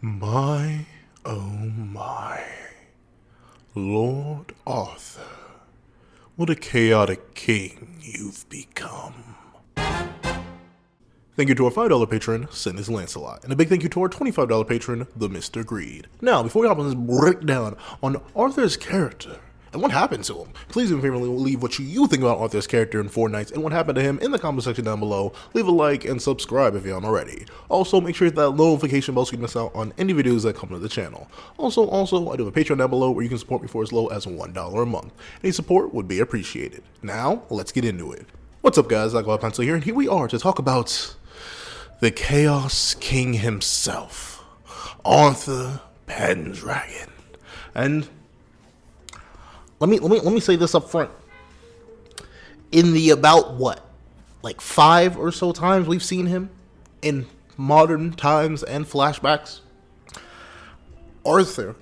My, oh my, Lord Arthur, what a chaotic king you've become. Thank you to our $5 patron, Sin is Lancelot, and a big thank you to our $25 patron, the Mr. Greed. Now, before we hop on this breakdown on Arthur's character and what happened to him, please do me a favor and leave what you think about Arthur's character in Fortnite and what happened to him in the comment section down below. Leave a like and subscribe if you haven't already. Also, make sure you hit that notification bell so you don't miss out on any videos that come to the channel. Also, I do have a Patreon down below where you can support me for as low as $1 a month. Any support would be appreciated. Now, let's get into it. What's up, guys? Nakaba Pencil here, and here we are to talk about the Chaos King himself, Arthur Pendragon. And let me say this up front. In the like 5 or so times we've seen him in modern times and flashbacks, Arthur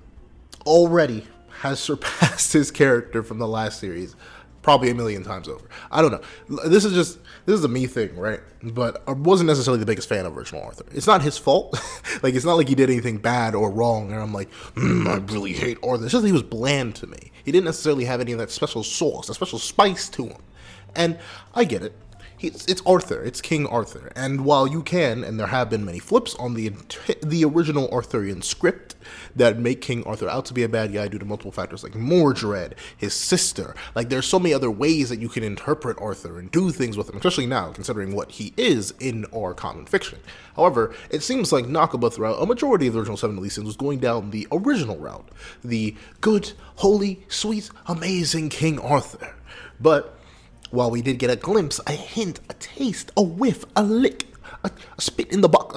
already has surpassed his character from the last series probably a million times over. I don't know. This is a me thing, right? But I wasn't necessarily the biggest fan of original Arthur. It's not his fault. Like, it's not like he did anything bad or wrong, and I'm like, I really hate Arthur. It's just that he was bland to me. He didn't necessarily have any of that special sauce, that special spice to him. And I get it. It's Arthur. It's King Arthur. And while you can, and there have been many flips on the original Arthurian script that make King Arthur out to be a bad guy due to multiple factors like Mordred, his sister. Like, there's so many other ways that you can interpret Arthur and do things with him, especially now, considering what he is in our common fiction. However, it seems like Nakaba throughout a majority of the original 7 Deadly Sins was going down the original route. The good, holy, sweet, amazing King Arthur. But while we did get a glimpse, a hint, a taste, a whiff, a lick, a spit in the buck,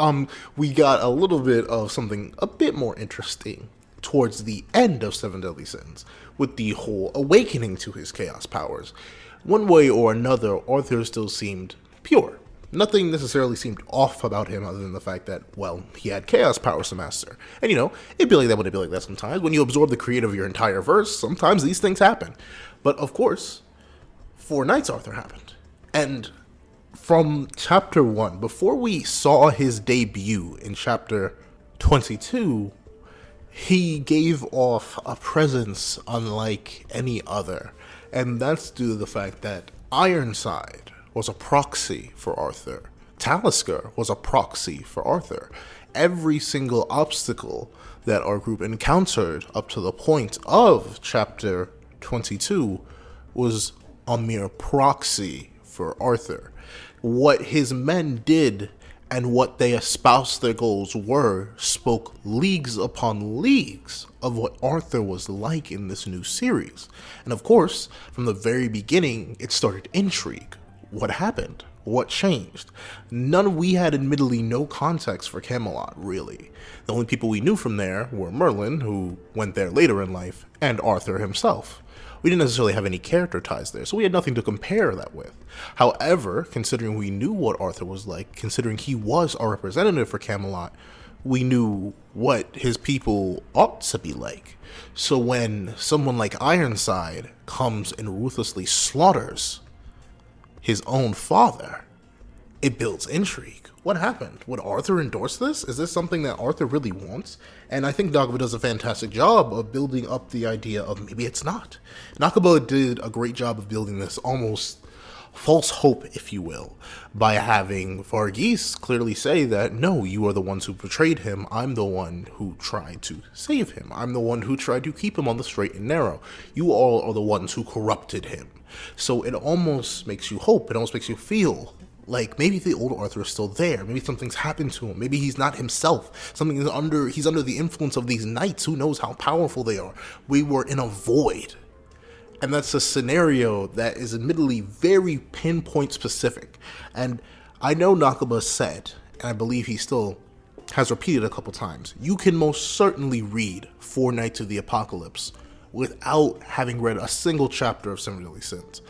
we got a little bit of something a bit more interesting towards the end of 7 Deadly Sins, with the whole awakening to his chaos powers. One way or another, Arthur still seemed pure. Nothing necessarily seemed off about him other than the fact that, well, he had chaos powers to master. And it'd be like that when it'd be like that sometimes. When you absorb the creator of your entire verse, sometimes these things happen. But of course, 4 Knights Arthur happened. And from chapter 1, before we saw his debut in chapter 22, he gave off a presence unlike any other. And that's due to the fact that Ironside was a proxy for Arthur. Talisker was a proxy for Arthur. Every single obstacle that our group encountered up to the point of chapter 22 was a mere proxy for Arthur. What his men did and what they espoused their goals were spoke leagues upon leagues of what Arthur was like in this new series. And of course, from the very beginning, it started intrigue. What happened? What changed? We had admittedly no context for Camelot, really. The only people we knew from there were Merlin, who went there later in life, and Arthur himself. We didn't necessarily have any character ties there, so we had nothing to compare that with. However, considering we knew what Arthur was like, considering he was our representative for Camelot, we knew what his people ought to be like. So when someone like Ironside comes and ruthlessly slaughters his own father, it builds intrigue. What happened? Would Arthur endorse this? Is this something that Arthur really wants? And I think Nakaba does a fantastic job of building up the idea of maybe it's not. Nakaba did a great job of building this almost false hope, if you will, by having Varghese clearly say that, no, you are the ones who betrayed him. I'm the one who tried to save him. I'm the one who tried to keep him on the straight and narrow. You all are the ones who corrupted him. So it almost makes you hope. It almost makes you feel like maybe the old Arthur is still there. Maybe something's happened to him. Maybe he's not himself. He's under the influence of these knights. Who knows how powerful they are. We were in a void. And that's a scenario that is admittedly very pinpoint specific. And I know Nakaba said, and I believe he still has repeated a couple times, you can most certainly read 4 Knights of the Apocalypse without having read a single chapter of 7 Deadly Sins.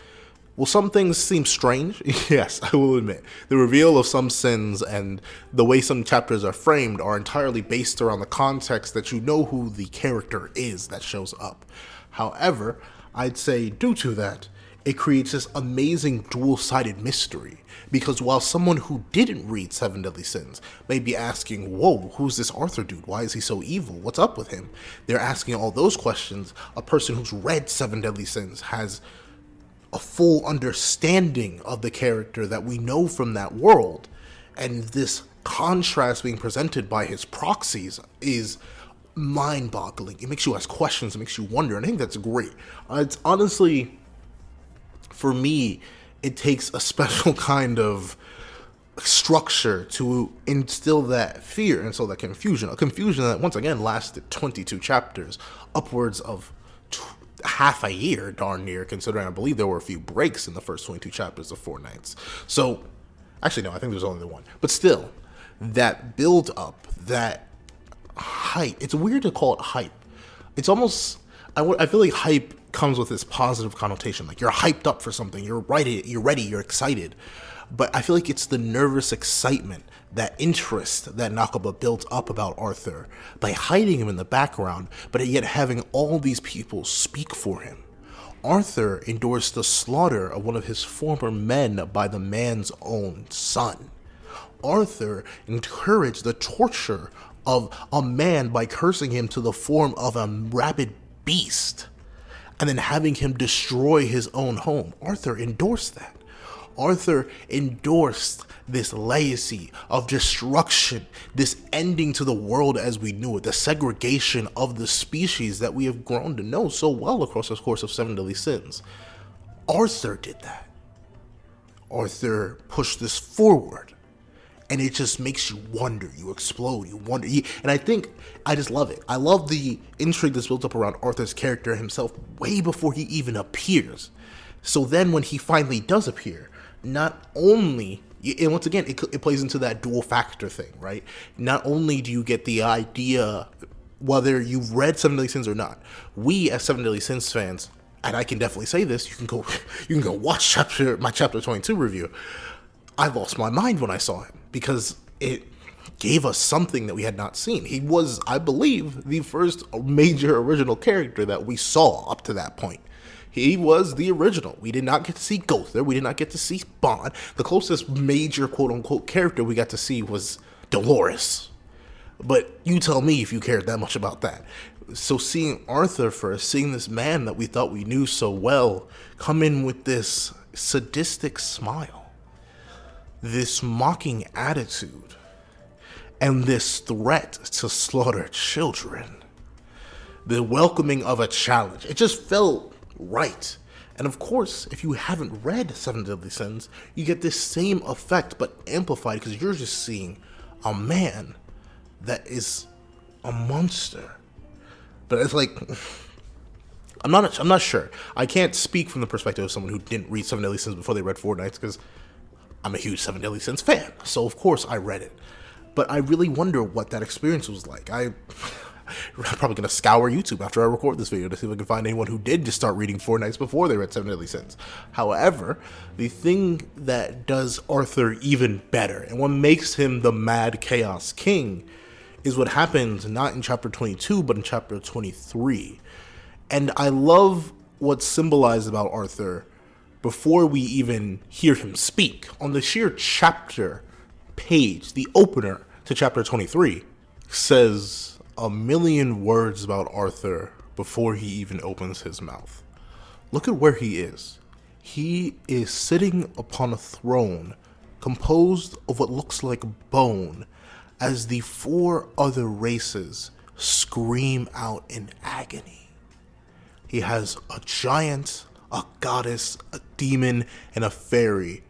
Will some things seem strange? Yes, I will admit. The reveal of some sins and the way some chapters are framed are entirely based around the context that you know who the character is that shows up. However, I'd say due to that, it creates this amazing dual-sided mystery. Because while someone who didn't read Seven Deadly Sins may be asking, whoa, who's this Arthur dude? Why is he so evil? What's up with him? They're asking all those questions. A person who's read Seven Deadly Sins has a full understanding of the character that we know from that world. And this contrast being presented by his proxies is mind-boggling. It makes you ask questions, it makes you wonder, and I think that's great. It's honestly, for me, it takes a special kind of structure to instill that fear and so that confusion. A confusion that, once again, lasted 22 chapters, upwards of half a year, darn near, considering I believe there were a few breaks in the first 22 chapters of Four Knights. So, actually, no, I think there was only the one. But still, that build up, that hype, it's weird to call it hype. It's almost, I feel like hype comes with this positive connotation. Like, you're hyped up for something, you're ready, you're excited. But I feel like it's the nervous excitement, that interest that Nakaba built up about Arthur by hiding him in the background, but yet having all these people speak for him. Arthur endorsed the slaughter of one of his former men by the man's own son. Arthur encouraged the torture of a man by cursing him to the form of a rabid beast, and then having him destroy his own home. Arthur endorsed that. Arthur endorsed this legacy of destruction, this ending to the world as we knew it, the segregation of the species that we have grown to know so well across the course of Seven Deadly Sins. Arthur did that. Arthur pushed this forward. And it just makes you wonder, you explode, you wonder. And I think, I just love it. I love the intrigue that's built up around Arthur's character himself way before he even appears. So then when he finally does appear, not only, and once again, it plays into that dual factor thing, right? Not only do you get the idea, whether you've read Seven Deadly Sins or not, we as Seven Deadly Sins fans, and I can definitely say this, you can go watch my chapter 22 review. I lost my mind when I saw him because it gave us something that we had not seen. He was, I believe, the first major original character that we saw up to that point. He was the original. We did not get to see Gother. We did not get to see Bond. The closest major quote-unquote character we got to see was Dolores. But you tell me if you cared that much about that. So seeing Arthur first, seeing this man that we thought we knew so well, come in with this sadistic smile, this mocking attitude, and this threat to slaughter children, the welcoming of a challenge, it just felt right. And of course, if you haven't read Seven Deadly Sins, you get this same effect but amplified because you're just seeing a man that is a monster. But it's like, I'm not sure. I can't speak from the perspective of someone who didn't read Seven Deadly Sins before they read Four Knights, because I'm a huge Seven Deadly Sins fan, so of course I read it. But I really wonder what that experience was like. I'm probably going to scour YouTube after I record this video to see if I can find anyone who did just start reading Four Knights before they read Seven Deadly Sins. However, the thing that does Arthur even better, and what makes him the Mad Chaos King, is what happens not in chapter 22, but in chapter 23. And I love what's symbolized about Arthur before we even hear him speak. On the sheer chapter page, the opener to chapter 23 says a million words about Arthur before he even opens his mouth. Look at where he is. He is sitting upon a throne composed of what looks like bone as the four other races scream out in agony. He has a giant, a goddess, a demon, and a fairy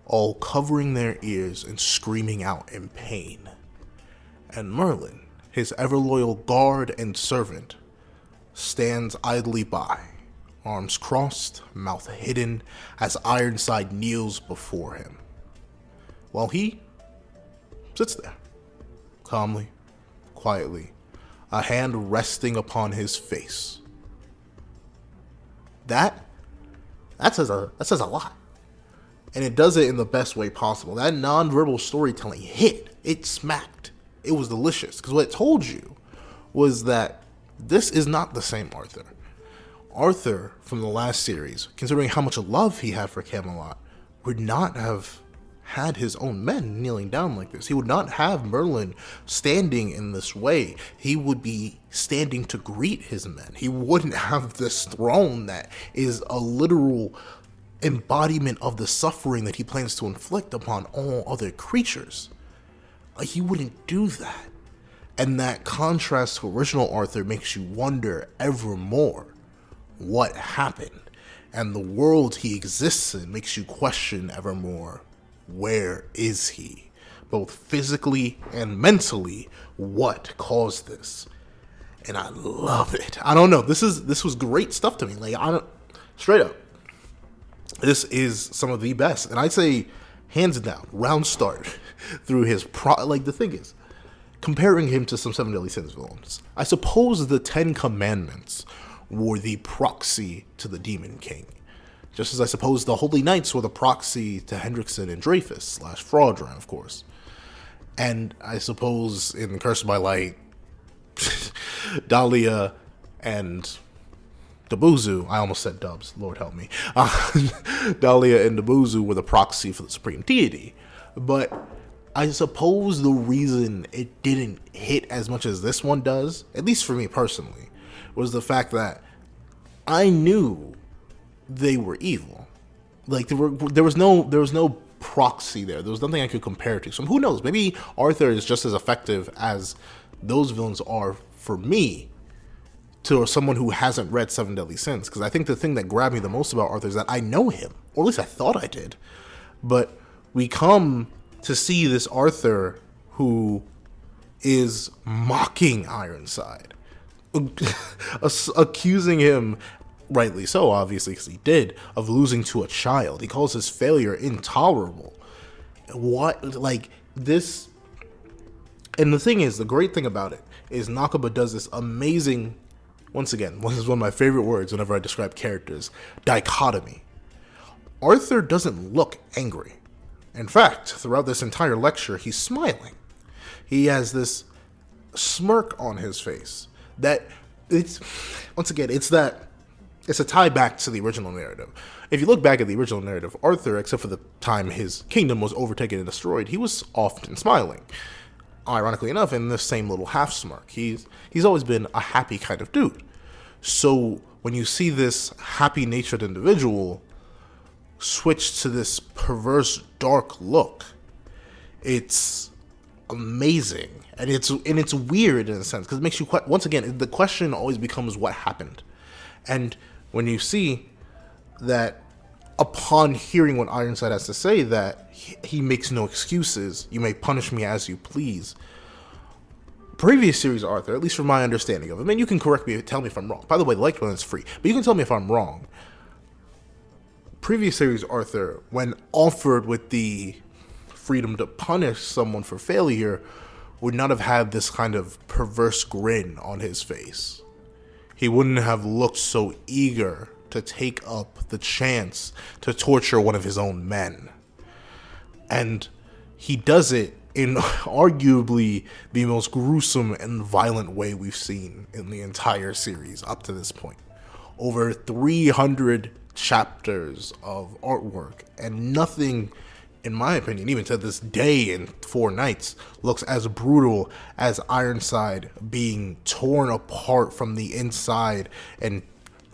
all covering their ears and screaming out in pain. And Merlin, his ever-loyal guard and servant, stands idly by, arms crossed, mouth hidden, as Ironside kneels before him, while he sits there, calmly, quietly, a hand resting upon his face. That says a lot. And it does it in the best way possible. That non-verbal storytelling hit. It smacked. It was delicious. Because what it told you was that this is not the same Arthur. Arthur from the last series, considering how much love he had for Camelot, would not have had his own men kneeling down like this. He would not have Merlin standing in this way. He would be standing to greet his men. He wouldn't have this throne that is a literal embodiment of the suffering that he plans to inflict upon all other creatures. He wouldn't do that. And that contrast to original Arthur makes you wonder ever more what happened. And the world he exists in makes you question ever more, where is he? Both physically and mentally, what caused this? And I love it. I don't know. This was great stuff to me. Like, I don't, straight up, this is some of the best. And I'd say, hands down, round start through his like, the thing is, comparing him to some Seven Deadly Sins villains, I suppose the Ten Commandments were the proxy to the Demon King. Just as I suppose the Holy Knights were the proxy to Hendrickson and Dreyfus / Fraudran, of course. And I suppose in Curse by Light, Dahlia and Dabuzu, I almost said Dubs, Lord help me. Dahlia and Dabuzu were the proxy for the Supreme Deity. But I suppose the reason it didn't hit as much as this one does, at least for me personally, was the fact that I knew they were evil. Like, there was no proxy there. There was nothing I could compare it to. So who knows? Maybe Arthur is just as effective as those villains are for me, to someone who hasn't read Seven Deadly Sins. Because I think the thing that grabbed me the most about Arthur is that I know him, or at least I thought I did. But we come to see this Arthur who is mocking Ironside, accusing him, rightly so, obviously, because he did, of losing to a child. He calls his failure intolerable. What, like, this... And the thing is, the great thing about it is Nakaba does this amazing, once again, this is one of my favorite words whenever I describe characters, dichotomy. Arthur doesn't look angry. In fact, throughout this entire lecture, he's smiling. He has this smirk on his face that it's, once again, it's a tie back to the original narrative. If you look back at the original narrative, Arthur, except for the time his kingdom was overtaken and destroyed, he was often smiling. Ironically enough, in this same little half smirk, he's always been a happy kind of dude. So when you see this happy-natured individual switch to this perverse, dark look, it's amazing, and it's weird in a sense, because it makes you once again, the question always becomes what happened. And when you see that, upon hearing what Ironside has to say, that he makes no excuses, you may punish me as you please. Previous series Arthur, at least from my understanding of it, I mean, you can correct me, tell me if I'm wrong. By the way, the like button is free, but you can tell me if I'm wrong. Previous series Arthur, when offered with the freedom to punish someone for failure, would not have had this kind of perverse grin on his face. He wouldn't have looked so eager to take up the chance to torture one of his own men. And he does it in arguably the most gruesome and violent way we've seen in the entire series up to this point. Over 300 chapters of artwork, and nothing, in my opinion, even to this day in 4 nights, looks as brutal as Ironside being torn apart from the inside and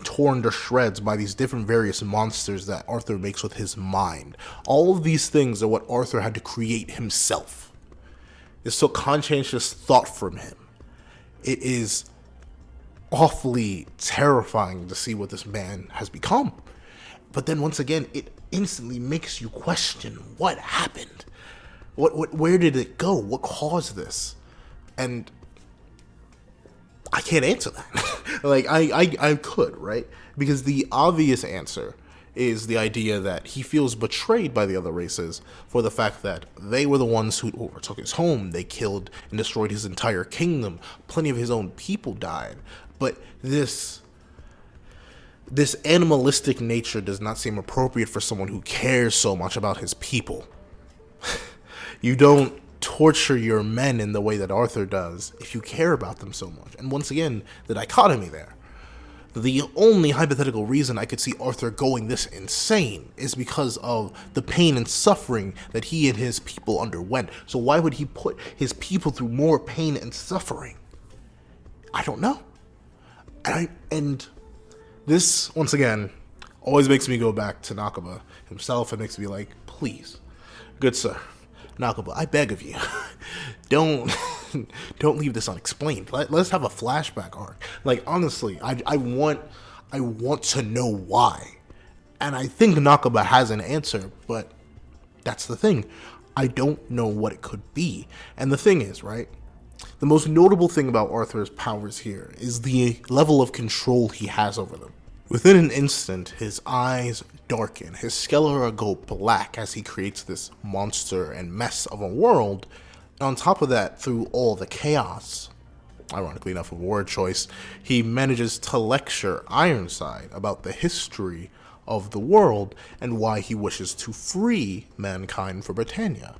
torn to shreds by these different various monsters that Arthur makes with his mind. All of these things are what Arthur had to create himself. It's so conscientious thought from him. It is awfully terrifying to see what this man has become. But then once again, it instantly makes you question what happened. Where did it go? What caused this? And I can't answer that. Like, I could, right? Because the obvious answer is the idea that he feels betrayed by the other races for the fact that they were the ones who overtook his home. They killed and destroyed his entire kingdom. Plenty of his own people died. But this animalistic nature does not seem appropriate for someone who cares so much about his people. You don't torture your men in the way that Arthur does if you care about them so much. And once again, the dichotomy there. The only hypothetical reason I could see Arthur going this insane is because of the pain and suffering that he and his people underwent. So why would he put his people through more pain and suffering? I don't know. And this, once again, always makes me go back to Nakaba himself. It makes me like, please, good sir, Nakaba, I beg of you, don't leave this unexplained. Let's have a flashback arc. Like, honestly, I want to know why. And I think Nakaba has an answer, but that's the thing. I don't know what it could be. And the thing is, right, the most notable thing about Arthur's powers here is the level of control he has over them. Within an instant, his eyes darken, his sclera go black as he creates this monster and mess of a world. And on top of that, through all the chaos, ironically enough, a word choice, he manages to lecture Ironside about the history of the world and why he wishes to free mankind for Britannia.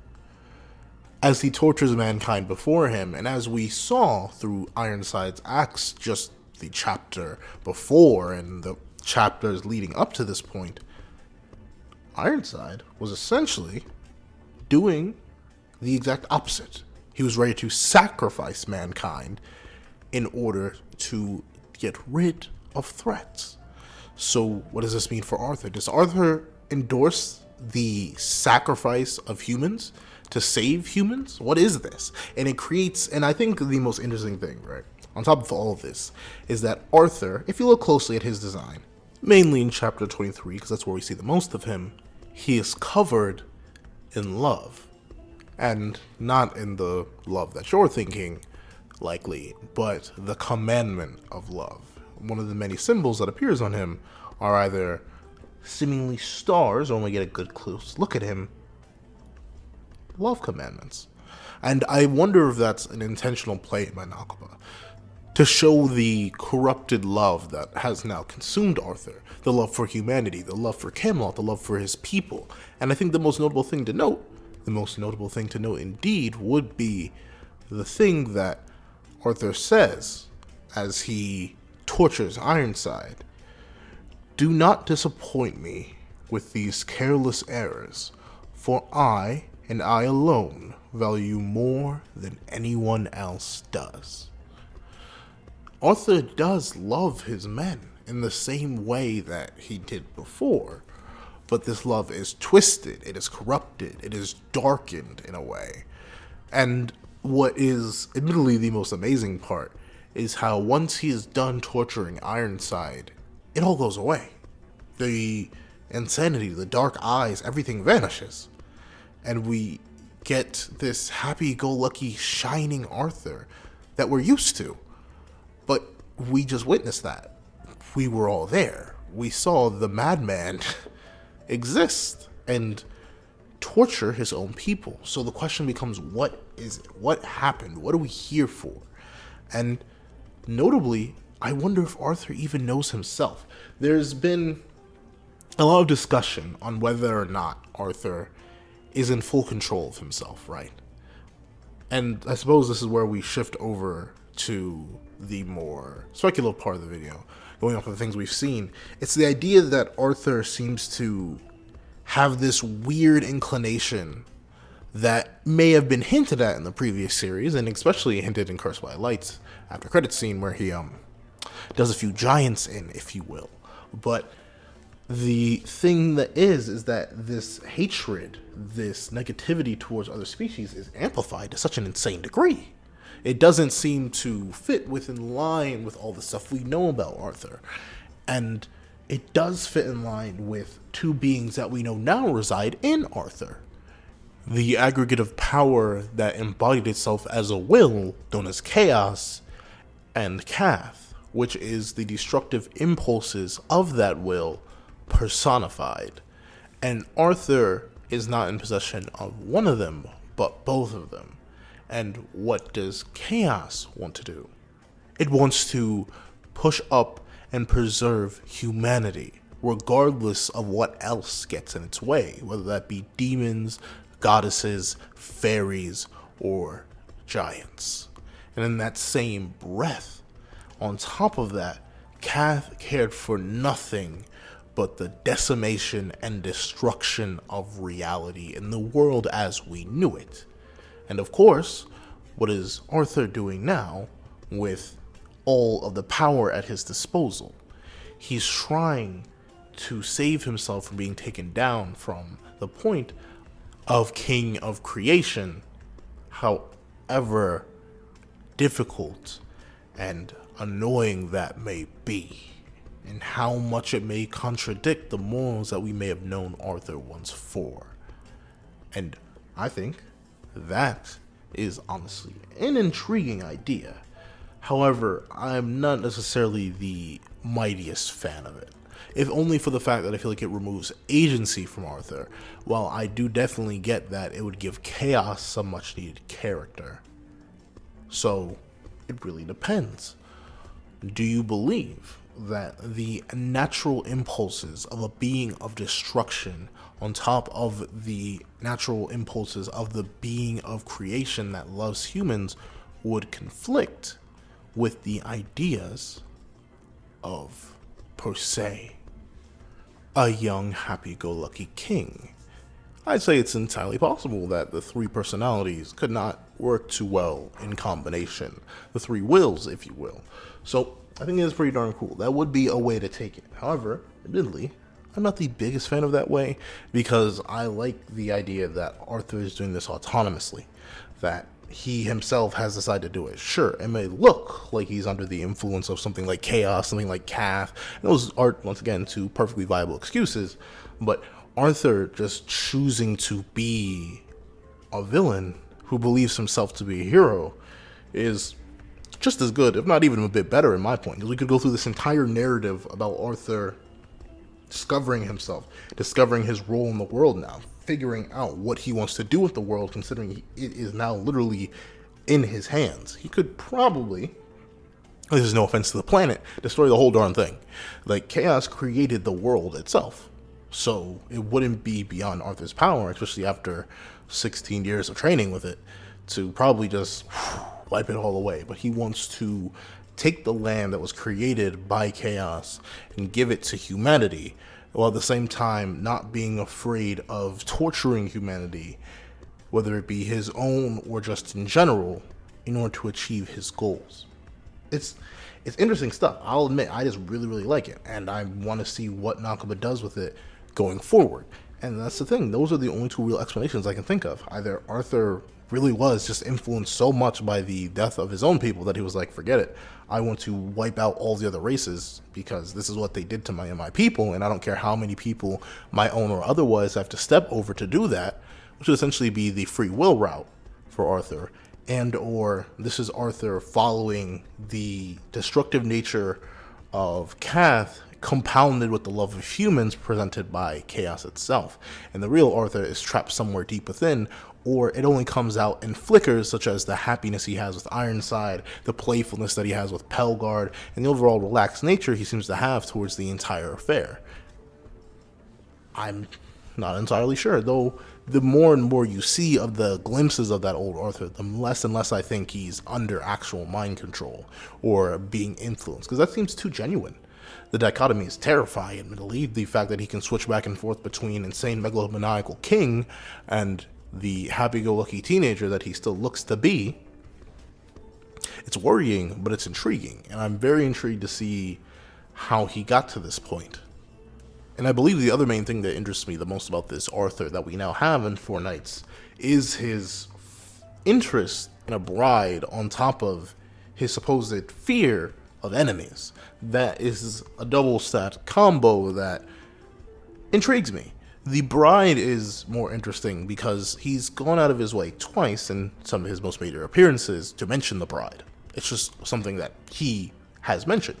As he tortures mankind before him, and as we saw through Ironside's acts just the chapter before and the chapters leading up to this point, Ironside was essentially doing the exact opposite. He was ready to sacrifice mankind in order to get rid of threats. So what does this mean for Arthur? Does Arthur endorse the sacrifice of humans to save humans? What is this? And it creates, and I think the most interesting thing, right, on top of all of this, is that Arthur, if you look closely at his design, mainly in chapter 23, because that's where we see the most of him, he is covered in love. And not in the love that you're thinking, likely, but the commandment of love. One of the many symbols that appears on him are either seemingly stars, or when we get a good close look at him, love commandments. And I wonder if that's an intentional play by Nakaba to show the corrupted love that has now consumed Arthur, the love for humanity, the love for Camelot, the love for his people. And I think the most notable thing to note indeed would be the thing that Arthur says as he tortures Ironside. Do not disappoint me with these careless errors, for I, and I alone, value more than anyone else does. Arthur does love his men in the same way that he did before, but this love is twisted, it is corrupted, it is darkened in a way. And what is admittedly the most amazing part is how once he is done torturing Ironside, it all goes away. The insanity, the dark eyes, everything vanishes. And we get this happy-go-lucky, shining Arthur that we're used to. But we just witnessed that. We were all there. We saw the madman exist and torture his own people. So the question becomes, what is it? What happened? What are we here for? And notably, I wonder if Arthur even knows himself. There's been a lot of discussion on whether or not Arthur is in full control of himself, right? And I suppose this is where we shift over to the more speculative part of the video, going off of the things we've seen. It's the idea that Arthur seems to have this weird inclination that may have been hinted at in the previous series, and especially hinted in Cursed by Lights after credits scene where he does a few giants in, if you will. But the thing that is that this hatred, this negativity towards other species is amplified to such an insane degree. It doesn't seem to fit within line with all the stuff we know about Arthur. And it does fit in line with two beings that we know now reside in Arthur. The aggregate of power that embodied itself as a will, known as Chaos, and Kath, which is the destructive impulses of that will personified. And Arthur is not in possession of one of them, but both of them. And what does Chaos want to do? It wants to push up and preserve humanity, regardless of what else gets in its way, whether that be demons, goddesses, fairies, or giants. And in that same breath, on top of that, Kath cared for nothing but the decimation and destruction of reality in the world as we knew it. And of course, what is Arthur doing now with all of the power at his disposal? He's trying to save himself from being taken down from the point of king of creation, however difficult and annoying that may be, and how much it may contradict the morals that we may have known Arthur once for. And I think that is honestly an intriguing idea. However, I'm not necessarily the mightiest fan of it, if only for the fact that I feel like it removes agency from Arthur, while I do definitely get that it would give Chaos some much needed character. So, it really depends. Do you believe that the natural impulses of a being of destruction on top of the natural impulses of the being of creation that loves humans would conflict with the ideas of, per se, a young happy-go-lucky king? I'd say it's entirely possible that the three personalities could not work too well in combination. The three wills, if you will. So, I think it's pretty darn cool. That would be a way to take it. However, admittedly, I'm not the biggest fan of that way, because I like the idea that Arthur is doing this autonomously, that he himself has decided to do it. Sure, it may look like he's under the influence of something like Chaos, something like Kath, and those are, once again, two perfectly viable excuses, but Arthur just choosing to be a villain who believes himself to be a hero is just as good, if not even a bit better in my point, because we could go through this entire narrative about Arthur discovering himself, discovering his role in the world now, figuring out what he wants to do with the world, considering it is now literally in his hands. He could probably, this is no offense to the planet, destroy the whole darn thing. Like, Chaos created the world itself, so it wouldn't be beyond Arthur's power, especially after 16 years of training with it, to probably just wipe it all away. But he wants to take the land that was created by Chaos and give it to humanity, while at the same time not being afraid of torturing humanity, whether it be his own or just in general, in order to achieve his goals. It's interesting stuff. I'll admit, I just really like it, and I want to see what Nakaba does with it going forward. And that's the thing, those are the only two real explanations I can think of. Either Arthur really was just influenced so much by the death of his own people that he was like, forget it, I want to wipe out all the other races because this is what they did to my people, and I don't care how many people, my own or otherwise, have to step over to do that, which would essentially be the free will route for Arthur. And or this is Arthur following the destructive nature of Kath, compounded with the love of humans presented by Chaos itself. And the real Arthur is trapped somewhere deep within, or it only comes out in flickers, such as the happiness he has with Ironside, the playfulness that he has with Pelgard, and the overall relaxed nature he seems to have towards the entire affair. I'm not entirely sure, though the more and more you see of the glimpses of that old Arthur, the less and less I think he's under actual mind control or being influenced, because that seems too genuine. The dichotomy is terrifying, admittedly. The fact that he can switch back and forth between insane megalomaniacal king and the happy-go-lucky teenager that he still looks to be, it's worrying, but it's intriguing. And I'm very intrigued to see how he got to this point. And I believe the other main thing that interests me the most about this Arthur that we now have in Four Knights is his interest in a bride on top of his supposed fear of enemies. That is a double stat combo that intrigues me. The bride is more interesting because he's gone out of his way twice in some of his most major appearances to mention the bride. It's just something that he has mentioned.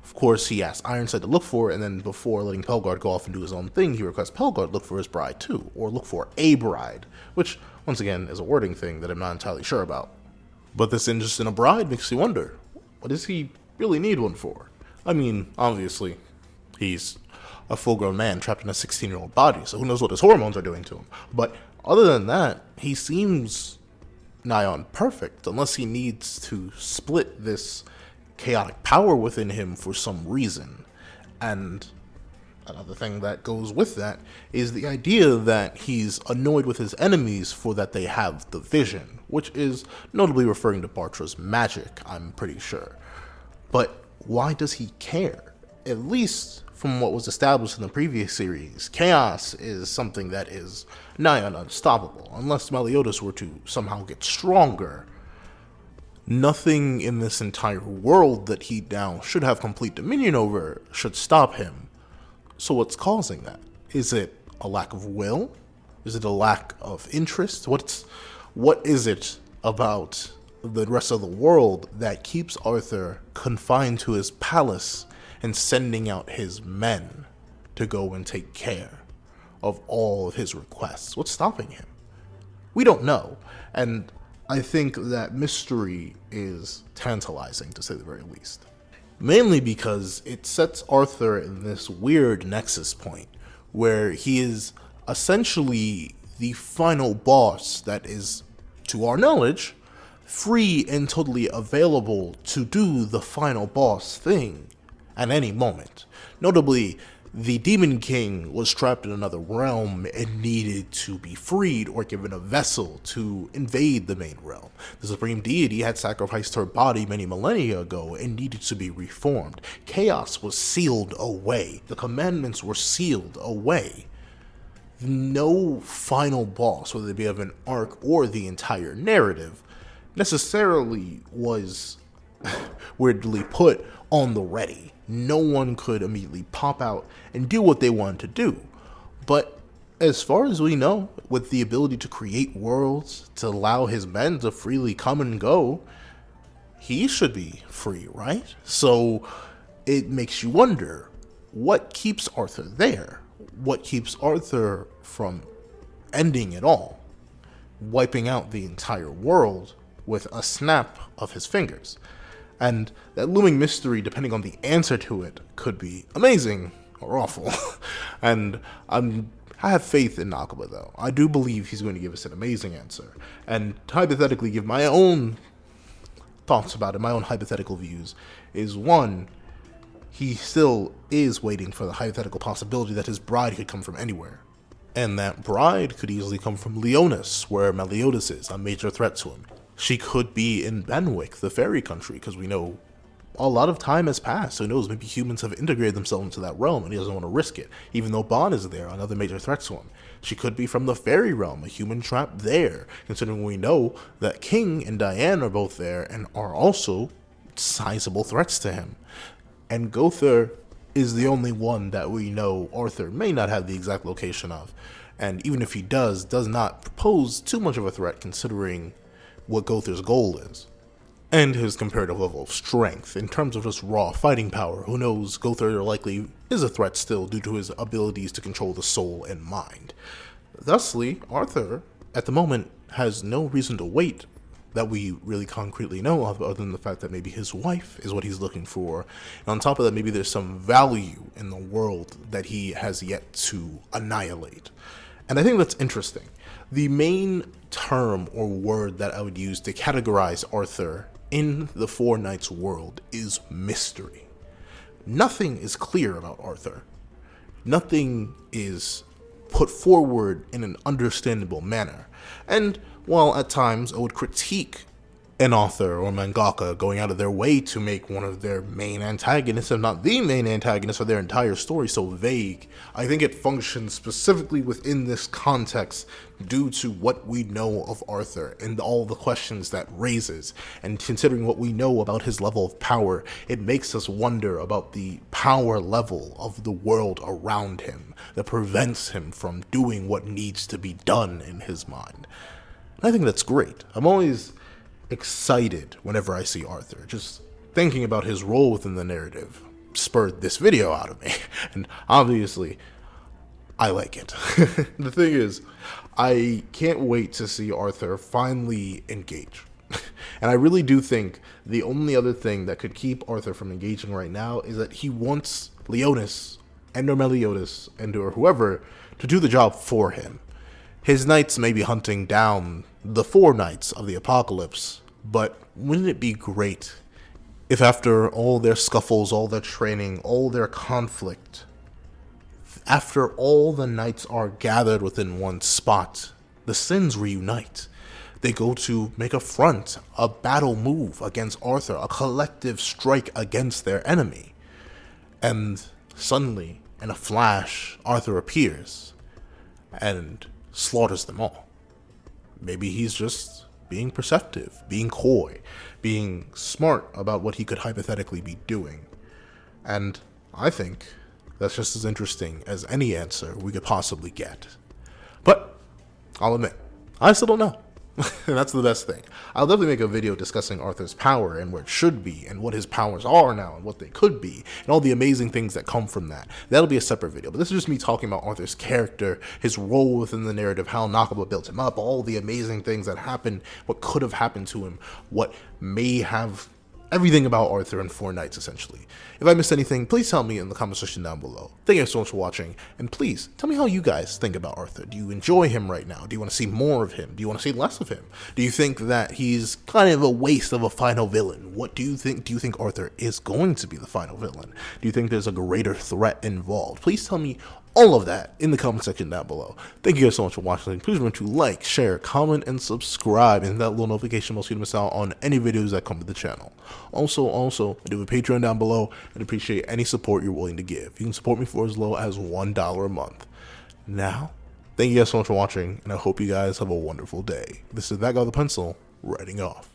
Of course, he asked Ironside to look for it, and then before letting Pelgard go off and do his own thing, he requests Pelgard look for his bride too, or look for a bride, which, once again, is a wording thing that I'm not entirely sure about. But this interest in a bride makes you wonder, what does he really need one for? I mean, obviously, he's a full-grown man trapped in a 16-year-old body, so who knows what his hormones are doing to him. But other than that, he seems nigh on perfect, unless he needs to split this chaotic power within him for some reason. And another thing that goes with that is the idea that he's annoyed with his enemies for that they have the vision, which is notably referring to Bartra's magic, I'm pretty sure. But why does he care? At least from what was established in the previous series, chaos is something that is nigh on unstoppable. Unless Meliodas were to somehow get stronger, nothing in this entire world that he now should have complete dominion over should stop him. So what's causing that? Is it a lack of will? Is it a lack of interest? What is it about the rest of the world that keeps Arthur confined to his palace and sending out his men to go and take care of all of his requests? What's stopping him? We don't know. And I think that mystery is tantalizing, to say the very least. Mainly because it sets Arthur in this weird nexus point where he is essentially the final boss that is, to our knowledge, free and totally available to do the final boss thing at any moment. Notably, the Demon King was trapped in another realm and needed to be freed or given a vessel to invade the main realm. The Supreme Deity had sacrificed her body many millennia ago and needed to be reformed. Chaos was sealed away. The commandments were sealed away. No final boss, whether it be of an arc or the entire narrative, necessarily was weirdly put on the ready. No one could immediately pop out and do what they wanted to do. But as far as we know, with the ability to create worlds, to allow his men to freely come and go, he should be free, right? So it makes you wonder, what keeps Arthur there? What keeps Arthur from ending it all? Wiping out the entire world with a snap of his fingers. And that looming mystery, depending on the answer to it, could be amazing or awful. And I have faith in Nakaba, though. I do believe he's going to give us an amazing answer. And to hypothetically give my own thoughts about it, my own hypothetical views, is one, he still is waiting for the hypothetical possibility that his bride could come from anywhere. And that bride could easily come from Leonis, where Meliodas is, a major threat to him. She could be in Benwick, the fairy country, because we know a lot of time has passed. Who knows, maybe humans have integrated themselves into that realm and he doesn't want to risk it, even though Bon is there, another major threat to him. She could be from the fairy realm, a human trap there, considering we know that King and Diane are both there and are also sizable threats to him. And Gother is the only one that we know Arthur may not have the exact location of. And even if he does not pose too much of a threat considering what Gother's goal is, and his comparative level of strength. In terms of just raw fighting power, who knows, Gother likely is a threat still due to his abilities to control the soul and mind. Thusly, Arthur, at the moment, has no reason to wait that we really concretely know of, other than the fact that maybe his wife is what he's looking for. And on top of that, maybe there's some value in the world that he has yet to annihilate. And I think that's interesting. The main term or word that I would use to categorize Arthur in the Four Knights world is mystery. Nothing is clear about Arthur. Nothing is put forward in an understandable manner. And while at times I would critique an author or mangaka going out of their way to make one of their main antagonists, if not the main antagonist of their entire story, so vague, I think it functions specifically within this context due to what we know of Arthur and all the questions that raises. And considering what we know about his level of power, it makes us wonder about the power level of the world around him that prevents him from doing what needs to be done in his mind. And I think that's great. I'm always excited whenever I see Arthur. Just thinking about his role within the narrative spurred this video out of me, and obviously I like it. The thing is, I can't wait to see Arthur finally engage. And I really do think the only other thing that could keep Arthur from engaging right now is that he wants Leonis and or Meliodas and or whoever to do the job for him. His knights may be hunting down the four knights of the apocalypse, but wouldn't it be great If after all their scuffles, all their training, all their conflict, after all the knights are gathered within one spot, the Sins reunite. They go to make a front, a battle move against Arthur, a collective strike against their enemy. And suddenly, in a flash, Arthur appears and slaughters them all. Maybe he's just being perceptive, being coy, being smart about what he could hypothetically be doing. And I think that's just as interesting as any answer we could possibly get. But I'll admit, I still don't know. And that's the best thing. I'll definitely make a video discussing Arthur's power and where it should be and what his powers are now and what they could be and all the amazing things that come from that. That'll be a separate video. But this is just me talking about Arthur's character, his role within the narrative, how Nakaba built him up, all the amazing things that happened, what could have happened to him, what may have, everything about Arthur and Four Knights, essentially. If I missed anything, please tell me in the comment section down below. Thank you guys so much for watching, and please tell me how you guys think about Arthur. Do you enjoy him right now? Do you want to see more of him? Do you want to see less of him? Do you think that he's kind of a waste of a final villain? What do you think? Do you think Arthur is going to be the final villain? Do you think there's a greater threat involved? Please tell me all of that in the comment section down below. Thank you guys so much for watching. Please remember to like, share, comment, and subscribe, and that little notification bell so you don't miss out on any videos that come to the channel. Also, I do have a Patreon down below, and appreciate any support you're willing to give. You can support me for as low as $1 a month. Now, thank you guys so much for watching, and I hope you guys have a wonderful day. This is that guy with the pencil, writing off.